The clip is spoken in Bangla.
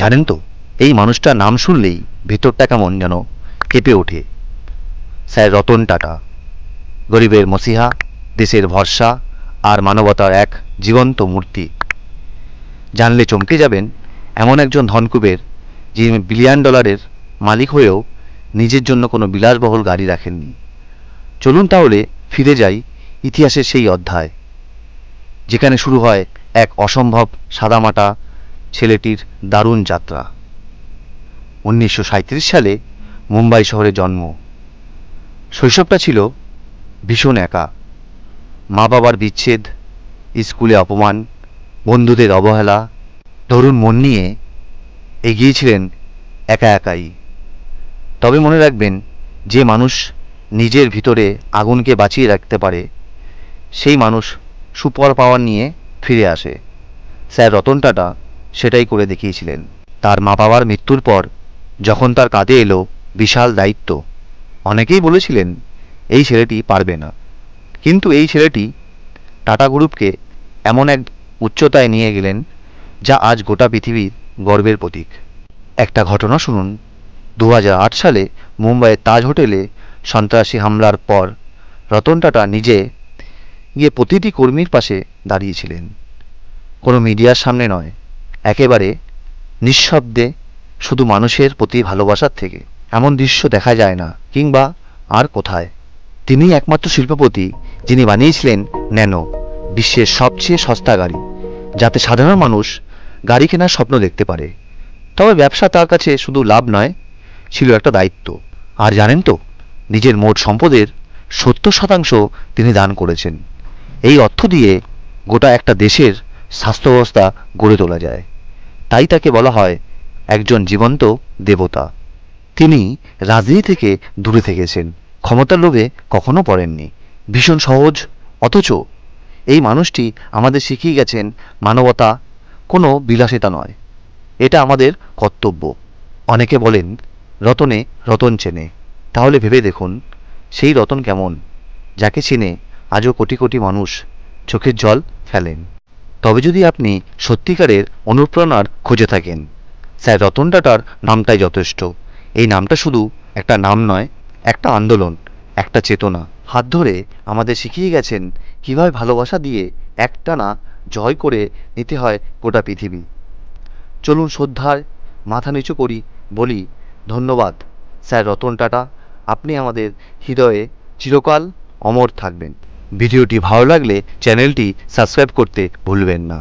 জানেন তো, এই মানুষটার নাম শুনলেই ভেতরটা কেমন যেন কেঁপে ওঠে। স্যার রতন টাটা, গরিবের মসিহা, দেশের ভরসা আর মানবতার এক জীবন্ত মূর্তি। জানলে চমকে যাবেন, এমন একজন ধনকুবের যিনি বিলিয়ন ডলারের মালিক হয়েও নিজের জন্য কোনো বিলাসবহুল গাড়ি রাখেননি। চলুন তাহলে ফিরে যাই ইতিহাসের সেই অধ্যায়, যেখানে শুরু হয় এক অসম্ভব সাদামাটা ছেলেটির দারুণ যাত্রা। 1937 সালে মুম্বাই শহরে জন্ম। শৈশবটা ছিল ভীষণ একা। মা বাবার বিচ্ছেদ, স্কুলে অপমান, বন্ধুদের অবহেলা, তরুণ মন নিয়ে এগিয়েছিলেন একা একাই। তবে মনে রাখবেন, যে মানুষ নিজের ভিতরে আগুনকে বাঁচিয়ে রাখতে পারে সেই মানুষ সুপার পাওয়ার নিয়ে ফিরে আসে। স্যার রতন টাটা সেটাই করে দেখিয়েছিলেন। তার মা বাবার মৃত্যুর পর যখন তার কাঁধে এলো বিশাল দায়িত্ব, অনেকেই বলেছিলেন এই ছেলেটি পারবে না। কিন্তু এই ছেলেটি টাটা গ্রুপকে এমন এক উচ্চতায় নিয়ে গেলেন যা আজ গোটা পৃথিবীর গর্বের প্রতীক। একটা ঘটনা শুনুন। 2008 সালে মুম্বাইয়ের তাজ হোটেলে সন্ত্রাসী হামলার পর রতন টাটা নিজে গিয়ে প্রতিটি কর্মীর পাশে দাঁড়িয়েছিলেন। কোনো মিডিয়ার সামনে নয়, একেবারে নিঃশব্দে, শুধু মানুষের প্রতি ভালোবাসার থেকে। এমন দৃশ্য দেখা যায় না, কিংবা আর কোথায়। তিনি একমাত্র শিল্পপতি যিনি বানিয়েছিলেন ন্যানো, বিশ্বের সবচেয়ে সস্তা গাড়ি, যাতে সাধারণ মানুষ গাড়ি কেনার স্বপ্ন দেখতে পারে। তবে ব্যবসা তার কাছে শুধু লাভ নয়, ছিল একটা দায়িত্ব। আর জানেন তো, নিজের মোট সম্পদের 70% তিনি দান করেছেন। এই অর্থ দিয়ে গোটা একটা দেশের স্বাস্থ্য ব্যবস্থা গড়ে তোলা যায়। তাই তাকে বলা হয় একজন জীবন্ত দেবতা। তিনি রাজনীতি থেকে দূরে থেকেছেন, ক্ষমতার লোভে কখনো পড়েননি। ভীষণ সহজ, অথচ এই মানুষটি আমাদের শিখিয়ে গেছেন মানবতা কোনো বিলাসিতা নয়, এটা আমাদের কর্তব্য। অনেকে বলেন রতনে রতন চেনে, তাহলে ভেবে দেখুন সেই রতন কেমন, যাকে চিনে আজও কোটি কোটি মানুষ চোখের জল ফেলেন। তবে যদি আপনি সত্যিকারের অনুপ্রেরণার খুঁজে থাকেন, স্যার রতন টাটার নামটাই যথেষ্ট। এই নামটা শুধু একটা নাম নয়, একটা আন্দোলন, একটা চেতনা। হাত ধরে আমাদের শিখিয়ে গেছেন কীভাবে ভালোবাসা দিয়ে একটানা জয় করে নিতে হয় গোটা পৃথিবী। চলুন শ্রদ্ধায় মাথা নিচু করি, বলি ধন্যবাদ স্যার রতন টাটা, আপনি আমাদের হৃদয়ে চিরকাল অমর থাকবেন। ভিডিওটি ভালো লাগলে চ্যানেলটি সাবস্ক্রাইব করতে ভুলবেন না।